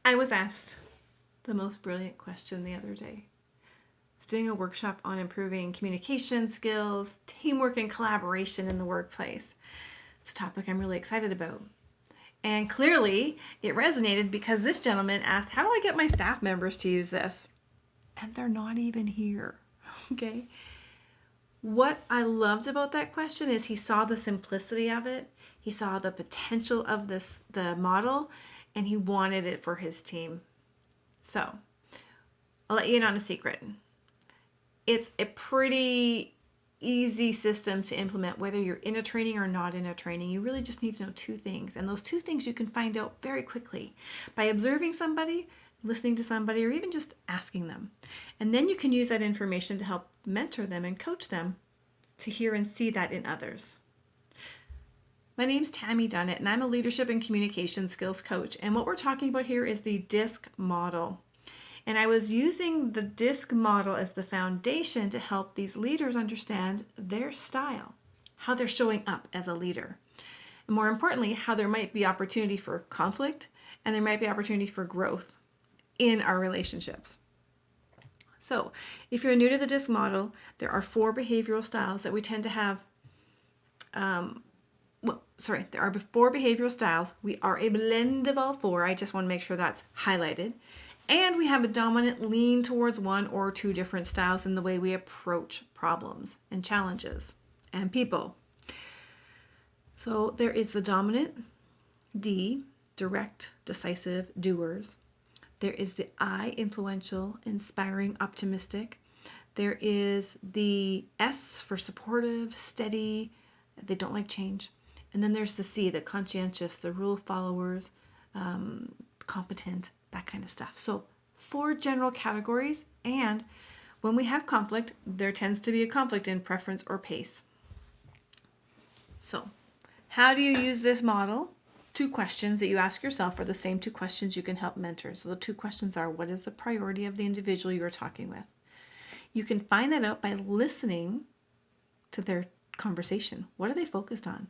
I was asked the most brilliant question the other day. I was doing a workshop on improving communication skills, teamwork, and collaboration in the workplace. It's a topic I'm really excited about. And clearly, it resonated because this gentleman asked, how do I get my staff members to use this? And they're not even here. Okay? What I loved about that question is he saw the simplicity of it. He saw the potential of the model, and he wanted it for his team. So, I'll let you in on a secret. It's a pretty easy system to implement whether you're in a training or not in a training. You really just need to know two things. And those two things you can find out very quickly by observing somebody, listening to somebody, or even just asking them. And then you can use that information to help mentor them and coach them to hear and see that in others. My name's Tammy Dunnett, and I'm a leadership and communication skills coach. And what we're talking about here is the DISC model. And I was using the DISC model as the foundation to help these leaders understand their style, how they're showing up as a leader. And more importantly, how there might be opportunity for conflict and there might be opportunity for growth in our relationships. So, if you're new to the DISC model, there are 4 behavioral styles that we tend to have. There are 4 behavioral styles. We are a blend of all 4. I just want to make sure that's highlighted. And we have a dominant lean towards 1 or 2 different styles in the way we approach problems and challenges and people. So there is the dominant D, direct, decisive, doers. There is the I, influential, inspiring, optimistic. There is the S for supportive, steady, they don't like change. And then there's the C, the conscientious, the rule followers, competent, that kind of stuff. So 4 general categories, and when we have conflict, there tends to be a conflict in preference or pace. So how do you use this model? 2 questions that you ask yourself are the same 2 questions you can help mentors. So the 2 questions are, what is the priority of the individual you're talking with? You can find that out by listening to their conversation. What are they focused on?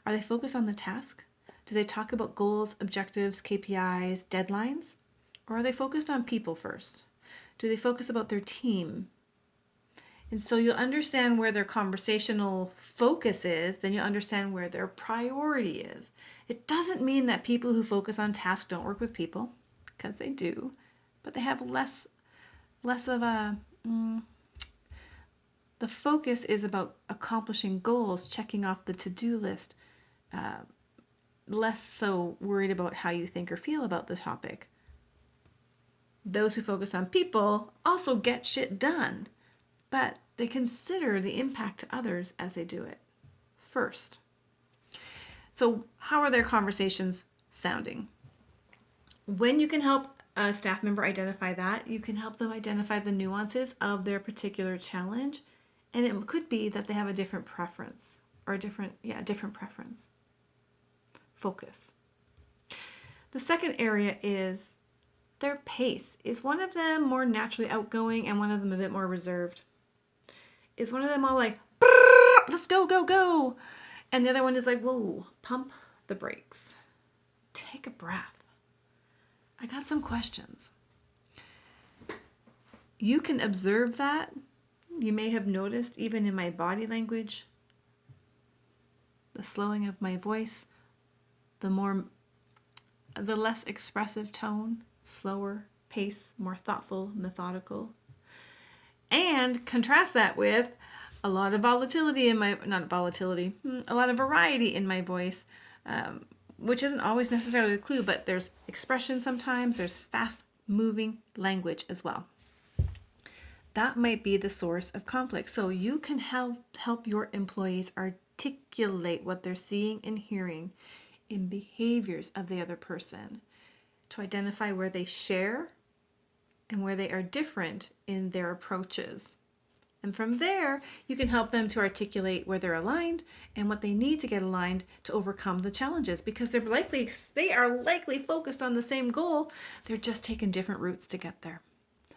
Are they focused on the task? Do they talk about goals, objectives, KPIs, deadlines? Or are they focused on people first? Do they focus about their team? And so you'll understand where their conversational focus is, then you'll understand where their priority is. It doesn't mean that people who focus on tasks don't work with people, because they do, but they have less of a... the focus is about accomplishing goals, checking off the to-do list, less so worried about how you think or feel about the topic. Those who focus on people also get shit done, but they consider the impact to others as they do it first. So how are their conversations sounding? When you can help a staff member identify that, you can help them identify the nuances of their particular challenge, and it could be that they have a different preference or a different preference. Focus. The second area is their pace. Is one of them more naturally outgoing and one of them a bit more reserved? Is one of them all like, let's go, go, go? And the other one is like, whoa, pump the brakes. Take a breath. I got some questions. You can observe that. You may have noticed even in my body language, the slowing of my voice, the less expressive tone, slower pace, more thoughtful, methodical. And contrast that with a lot of volatility in my, a lot of variety in my voice, which isn't always necessarily a clue, but there's expression sometimes, there's fast moving language as well. That might be the source of conflict. So you can help your employees articulate what they're seeing and hearing in behaviors of the other person to identify where they share and where they are different in their approaches. And from there, you can help them to articulate where they're aligned and what they need to get aligned to overcome the challenges, because they are likely focused on the same goal. They're just taking different routes to get there.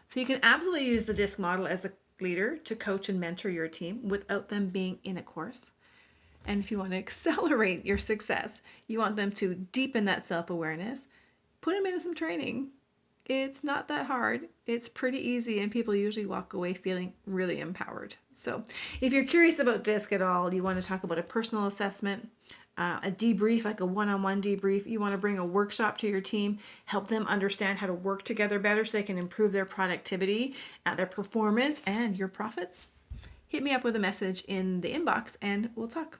So you can absolutely use the DISC model as a leader to coach and mentor your team without them being in a course. And if you want to accelerate your success, you want them to deepen that self-awareness, put them into some training It's not that hard. It's pretty easy, and people usually walk away feeling really empowered. So if you're curious about DISC at all, you want to talk about a personal assessment, a debrief, like a one-on-one debrief, you want to bring a workshop to your team, help them understand how to work together better so they can improve their productivity, their performance, and your profits, hit me up with a message in the inbox and we'll talk.